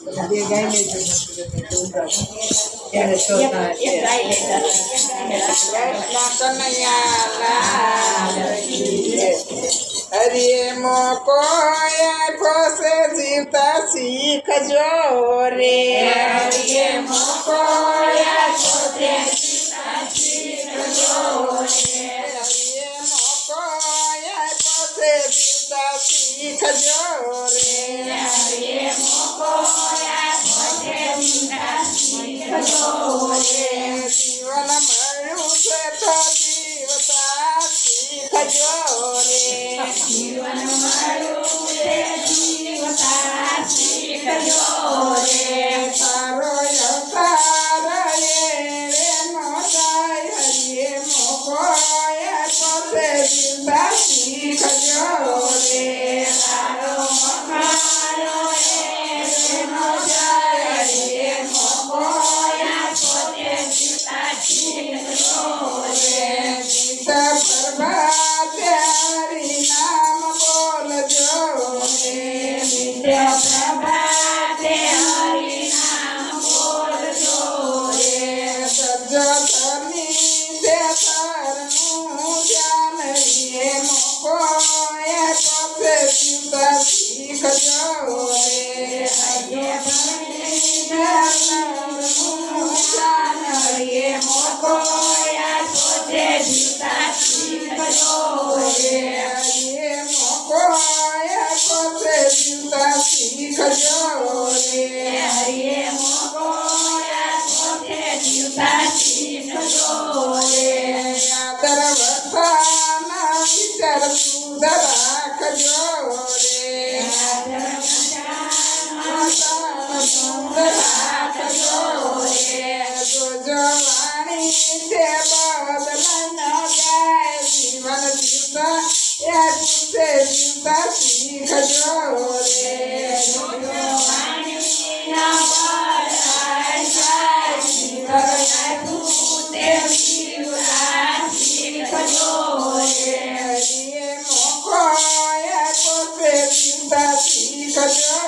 બે ગાય લેજો ત્યારે શોધના છે કૃષ્ણ કનૈયા લાલ કી જય. હરિએ મોકો ફોસે જીવતા શીખજો રે. હરિએ મોકો ફોસે જીવતા શીખજો રે. હરિએ મોકો ફોસે જીવતા શીખજો રે. હરિએ મોકો ફોસે જીવતા શીખજો રે. જીવન મળ્યું છે તો જીવતા શીખજો રે. જીવન મળ્યું છે જીવતા શીખજો રે. તારો અવતાર રે નો જાય. હરિએ મોકો ફોસે જીવતા શીખજો રે. તારો અવતાર નો જાય. હરિએ મોકો ફોસે જીવતા શીખજો રે. ગીતા પ્રભાતે હરિ નામ બોલજો રે. ગીતા પ્રભાતે હરિ નામ બોલજો રે. સજ્જતની તે તરનું ધ્યાન હરિએ મોકો ફોસે જીવતા શીખજો રે. હરિએ હરિએ મોકો ફોસે જીવતા શીખજો રે. હરિએ મોકો ફોસે જીવતા શીખજો રે. હરિએ મોકો ફોસે જીવતા શીખજો રે. આદર વખાના વિચાર શુદ્ધ રાખજો રે. આદર વખાના શુદ્ધ રાખજો રે. જોજો વાણી તે બદલાઈ ન જાય. જીવન જીવતા પૂછે જીવતા શીખજો રે. જોજો વાણી ના બદલાઈ જાય. જીવન પૂછે જીવતા શીખજો રે. હરિએ મોકો ફોસે જીવતા શીખજો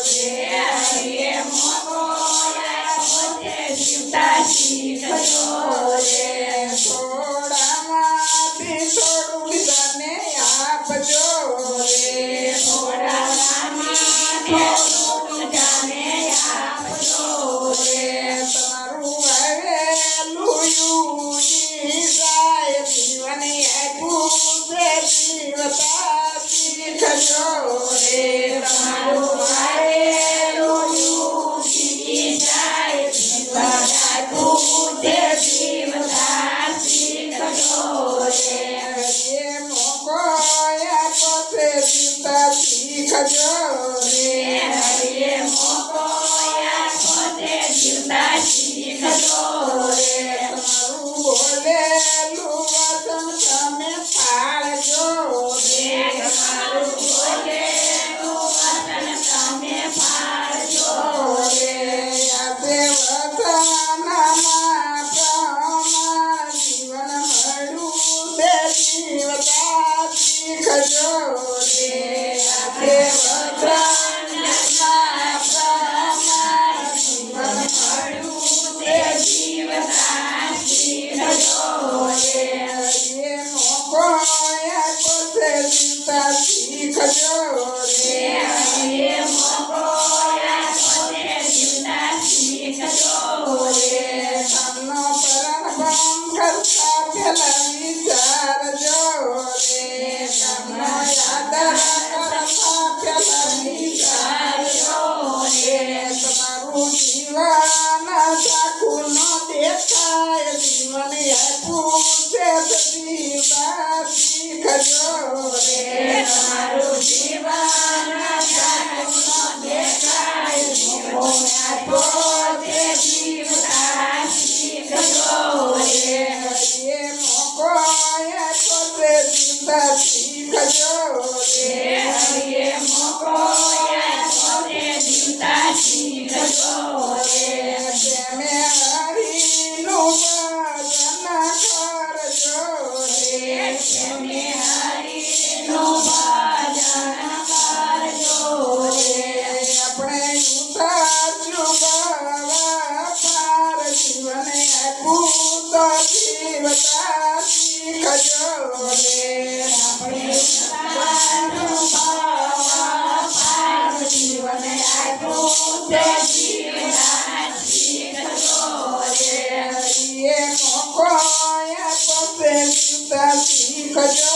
રે. હરિએ મોકો ફોસે જીવતા શીખજો રે. થોડામાંથી થોડું બીજાને આપજો રે. થોડામાંથી થોડું બીજાને આપજો રે. તમારું આવેલું યુજી જાય. જીવન આપ્યું છે જીવતા શીખજો રે. તમારું આવેલું યુજી જાય. જીવન આપ્યું છે જીવતા શીખજો રે. હરિએ મોકો ફોસે જીવતા શીખજો રે. શીખજો